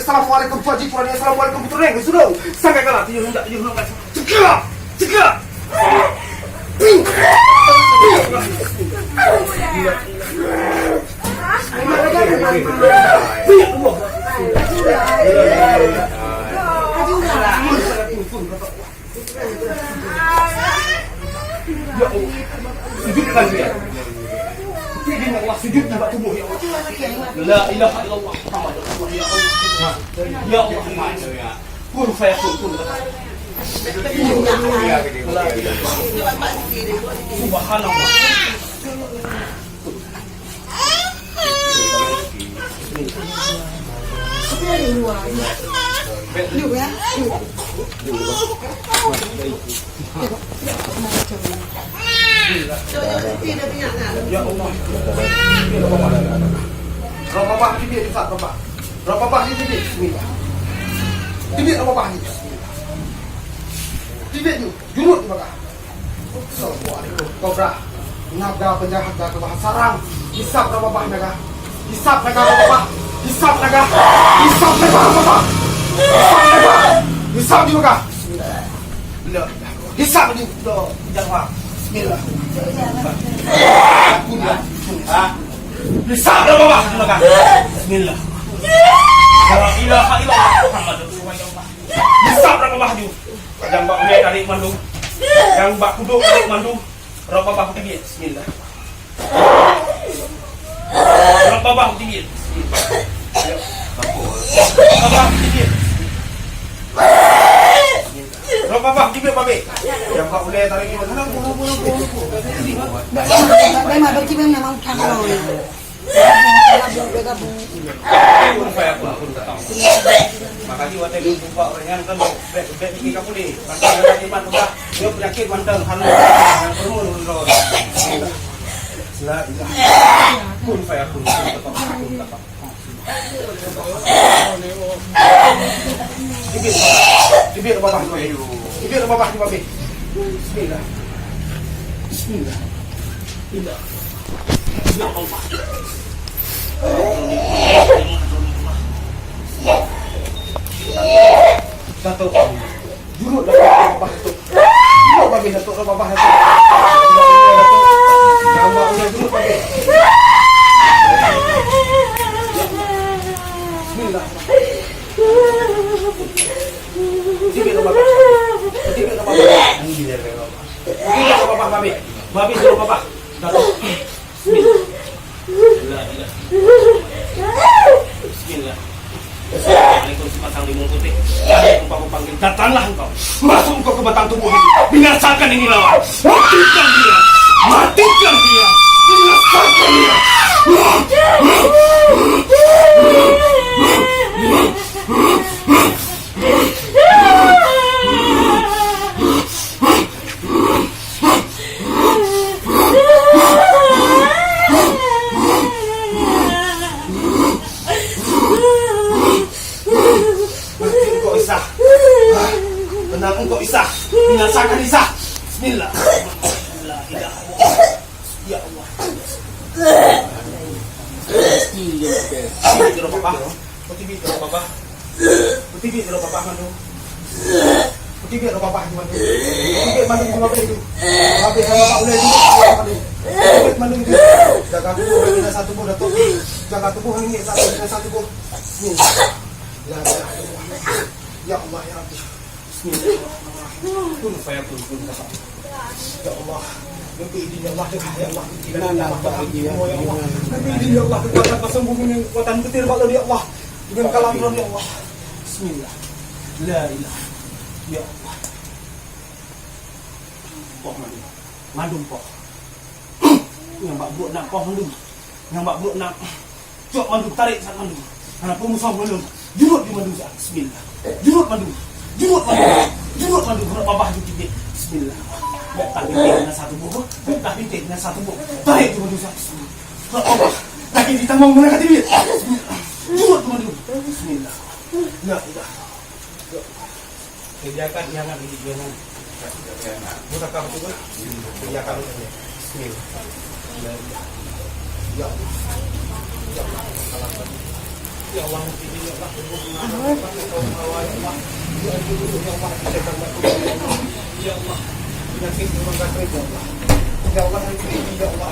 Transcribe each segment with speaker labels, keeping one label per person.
Speaker 1: Assalamualaikum Haji Purani. Assalamualaikum Putreng. Sudah. Sampai kalah. Tujuh hendak. Cegah. Cegah. Ya Allah, sujud lagi ya. Ya Allah, sujud di tubuh ya Allah. La ilaha illallah Muhammad Rasulullah ya Allah. Ya Allah, kun fayakun kun. Subhanallah.
Speaker 2: Liu ya.
Speaker 1: Ya Allah. Bapak tibit Ustaz Bapak. Bapak tibit. Bismillah. Tibit Bapak ni. Tibit tu. Jurut Bapak. Assalamualaikum. Kobra. Naga penjahat naga bahan sarang. Hisap Bapak naga. Hisap naga Bapak. Hisap naga. Hisap naga Bapak. Hisap naga. Hisap juga. Bismillah. Hisap ni. Jangan. Bismillah. Bisa dah Bapak. Bismillah. La ilaha illallah Muhammad Rasulullah. Bisa dah Bapak ju. Yang bak dia tarik mandu. Yang bak kuduk tarik mandu. Rob Bapak tinggi. Bismillah. Rob Bapak tinggi. Bapak tinggi. Rob Bapak tinggi Bapak. Yang bak boleh tarik mandu.
Speaker 2: Đây mà bác chị bên nhà mong thằng rồi.
Speaker 1: Makasih buat yang buka dengan kan bek ini kamu nih. Pasal ada di mana udah dia penyakit manteng halu yang perlu nurun. La ilaha kun fayakun Dibir Bapak. Dibir Bapak di Bapak. Bismillah. Bismillah. Bismillah. Ya Allah. Satu jurut dah Bapak tu. Jurut Bapak satu Bapak satu. Nama udah jurut Bapak. Bismillah. Dibir Bapak. Dibir Bapak. Ini dia Bapak. Dibir Bapak Bapak. Bapak suruh Bapak. Satu. Bismillah. Bismillah. Assalamualaikum sepasang limun putih. Aku panggil, datanglah engkau. Masuk engkau ke batang tubuh ini. Binasakan ini lawan. Matikan dia. Matikan dia. Binasakan dia. Tenang engkau Isa. Binasakan Isa. Bismillah. La ilaha illallah. Ya Allah. Tibit dulu Bapak. Tibit dulu Bapak. Tibit dulu Bapak mandu. Tibit dulu Bapak mandu. Tibit mandu sama Bapak itu. Bapak sama Bapak boleh itu. Tibit mandu itu. Jaga tubuh dengan satu tubuh datuk. Jaga tubuh ini dengan satu tubuh. Bismillah. La ilaha illallah. Ya Allah ya Rabbi. Bismillahirrahmanirrahim. Kun fayakun kun Bapak. Ya Allah. Mimpi ini ya Allah. Ya Allah. Ya Allah. Mimpi ini ya Allah. Kekuatan kesembuhan yang kekuatan betir Bapak ya Allah. Dengan kalam Tuhan ya Allah. Bismillah. La ilaha. Ya Allah. Poh mandu. Mandum poh. Yang Mbak buat nak poh mandum. Yang Mbak buat nak cok mandum tarik saat mandum. Karena pemusuh mandum. Jurut di mandum saat. Bismillah. Jurut mandum. Jurut mandu huruf Bapak juga. Bismillah. Betah bintik dengan satu buku. Betah bintik dengan satu buku. Tarik cuma dosa. Huruf Bapak. Lagi ditambah mereka tibit. Jurut mandu. Bismillah. Ya udah. Kerjakan jangan ini jangan. Buka kamu juga. Kerjakan saja. Bismillah. Ya Allah. Ya Allah. Ya Allah, ini ya Allah, ya Allah, penyakit rumah sakit ya Allah. Ya Allah, ini ya Allah,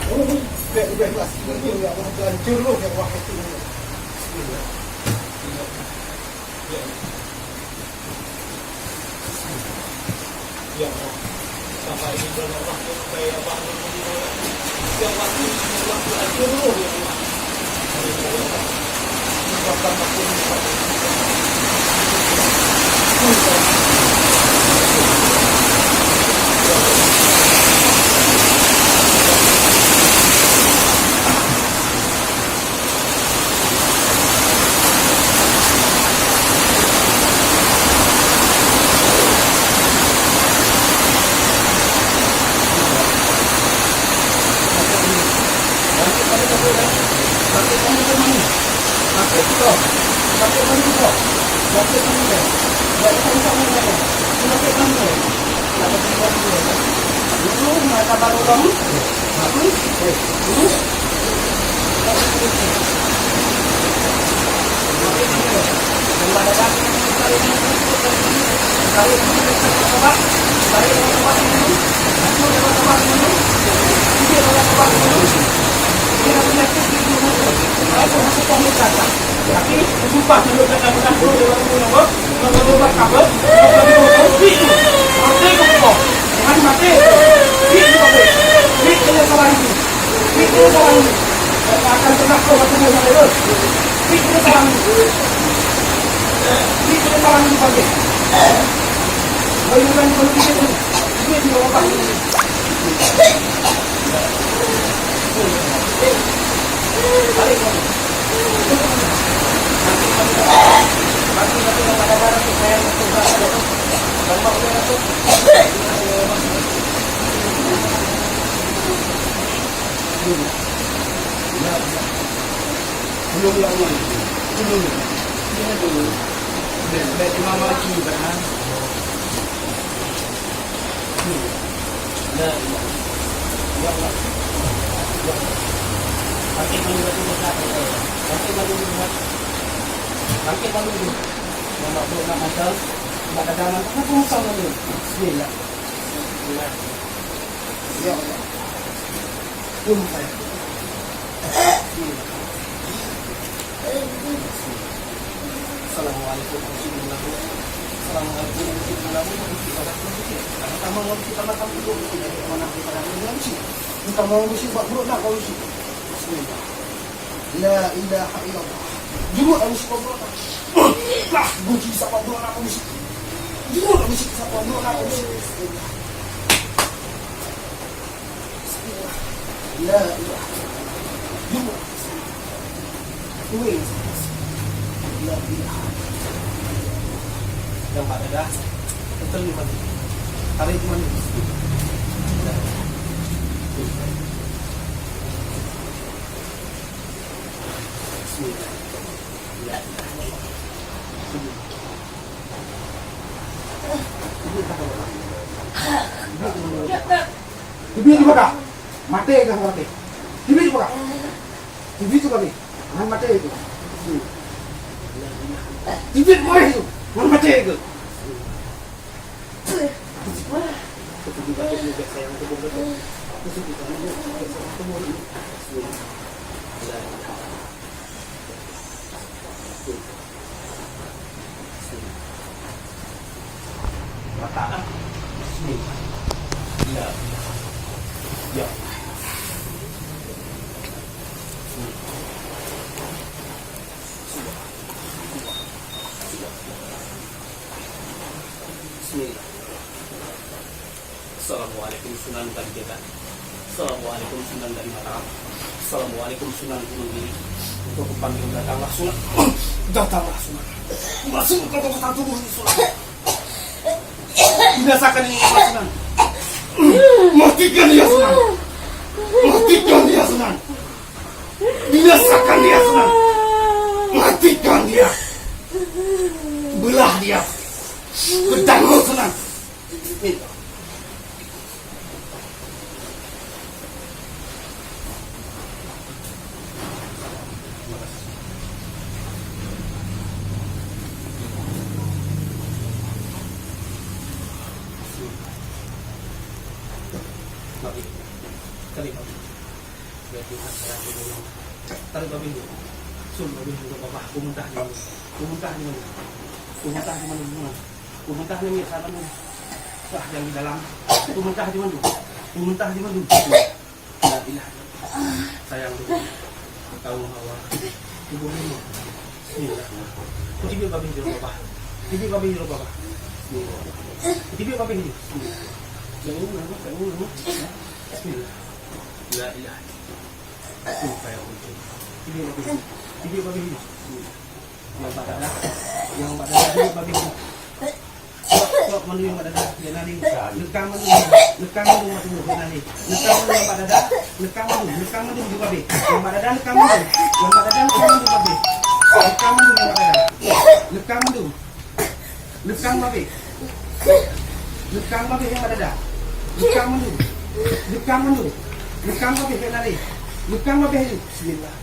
Speaker 1: bebas, ya Allah, hancur lu ya Allah itu. Ya Allah, sampai ini ya Allah, sampai apa ya Allah, hancur lu ya Allah. Tapi sumpah dulu kata dulu menurut kabar mati kok mati itu salah itu akan pernah kau ketemu sama lu itu salah pakai bayangkan kalau kita dia di bawah belum lama belum dia dulu dari mama kita ya Allah pakai malu itu pakai malu mama belum nak masal ada dalam apa sama ni bismillah ya Allah saya Assalamualaikum warahmatullahi wabarakatuh. Pertama kita makan dulu dari mana kita dah mesti. Kita mau mesti buat buruk nak kau mesti. Bismillah. La ilaha illallah. Jurut mesti kau buruk. Lah, bunyi sama buruk nak kau mesti. Jurut mesti sama buruk nak kau mesti. Bismillah. La ilaha. Jurut. Wait. La ilaha. Yang Pak Dada betul di mana? Tarik di mana? Ibu di mana? Mati kan mati. Ibu di mana? Ibu itu kami. Mati itu. Ibu di mana itu? Mama cek. Ya. Assalamualaikum Sunan Kalijaga. Assalamualaikum Sunan dari Mataram. Assalamualaikum Sunan Gunung Giri. Untuk panggil datanglah Sunan. Datanglah Sunan. Masuk ke dalam tubuh ini Sunan. Binasakan ini Sunan. Matikan dia Sunan. Matikan dia Sunan. Binasakan dia Sunan. Matikan dia. Belah dia. Pedangmu Sunan. Babi. Tarik babi. Biar kita sayang dulu. Tarik babi dulu. Sun babi dulu bapak. Kumuntah di mana? Kumuntah di mana? Kumuntah di mana? Kumuntah di mana? Sana dulu. Wah, yang di dalam. Kumuntah di mana? Kumuntah di mana? La ilaha. Sayang dulu. Tahu bahwa ibu ini. Bismillah. Kutip babi dulu bapak. Kutip babi dulu bapak. Kutip babi dulu. Jangan. Bismillah. La ilaha. Supaya untuk Tibi babi ini. Yang pada dah. Yang pada dah tibi babi ini. Sok mandi yang pada dah. Dia nadi. Lekang mandi. Lekang mandi mati dia nadi. Lekang mandi yang pada dah. Lekang mandi di babi. Yang pada dah lekang mandi. Yang pada dah lekang mandi babi. Lekang mandi yang pada dah. Lekang mandi. Lekang babi. Lekang babi yang pada dah. Lekang mandi. Lekang mandi. Lekang babi dia nadi. Lekang babi ini. Bismillah.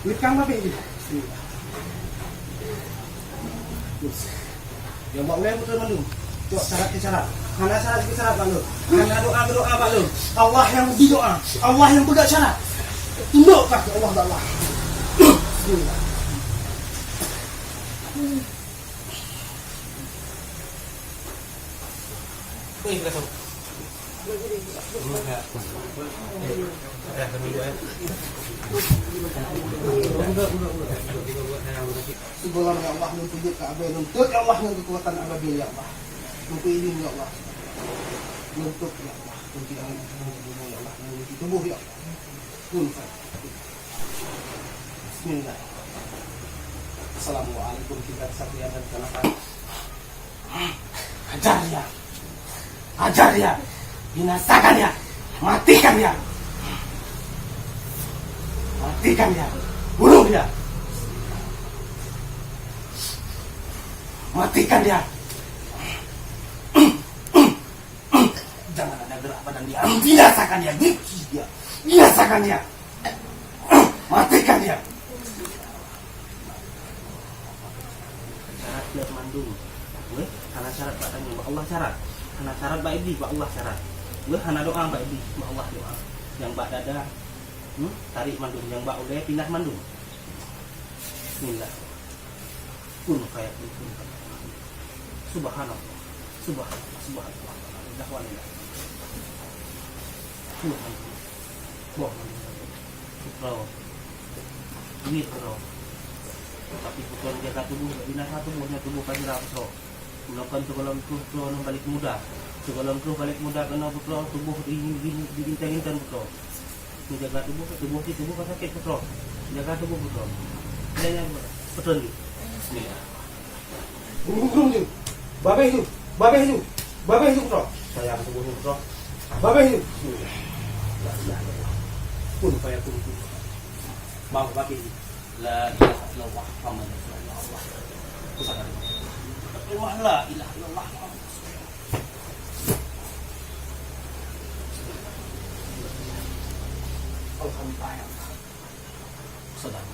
Speaker 1: Lekang babi ini. Bismillah. Yang bawa yang betul mandu. Cok syarat ke syarat. Karena syarat ke syarat mandu. Karena doa berdoa mandu. Allah yang berdoa. Allah yang budak syarat. Tunduk kaki Allah Allah. Bismillah. Baik, kita tahu. Sebulan ya Allah nuntut ke abai nuntut ya Allah yang kekuatan ababil ya Allah nuntut ini ya Allah nuntut ya Allah nuntut ya Allah nuntut tubuh ya Allah nuntut. Bismillah. Assalamualaikum kita kesatria dan kelapan. Ajar ya, binasakan ya, matikan ya, bunuh dia, matikan dia. Jangan ada gerak badan dia, binasakan dia, binasakan dia, matikan dia. Syarat dia mandung, karena syarat badannya Allah syarat. Karena syarat baik di, Allah syarat. Gue hana doa baik di, Allah doa. Yang bak dada, tarik mandung. Yang bak udah pindah mandung. Bismillah. Kun kayak pun. Subhanallah. Subhanallah. Dahwanillah. Tuhan. Boh. Putro. Ini putro. Tapi putro jaga tubuh, binasa tubuhnya tubuh kajira putro. Melakukan segala putro yang balik muda. Segala balik muda kena putro tubuh diintai-intai putro. Menjaga tubuh kan sakit putro. Jaga tubuh putro. Ini putro ni. Bismillah. Burung tu. Babe tu putro. Sayang tubuhnya putro. Babe tu. Pun payah pun. Mau babe. La ilaha illallah Muhammadur Rasulullah. Pusaka. La ilaha illallah. Alhamdulillah. Saudara.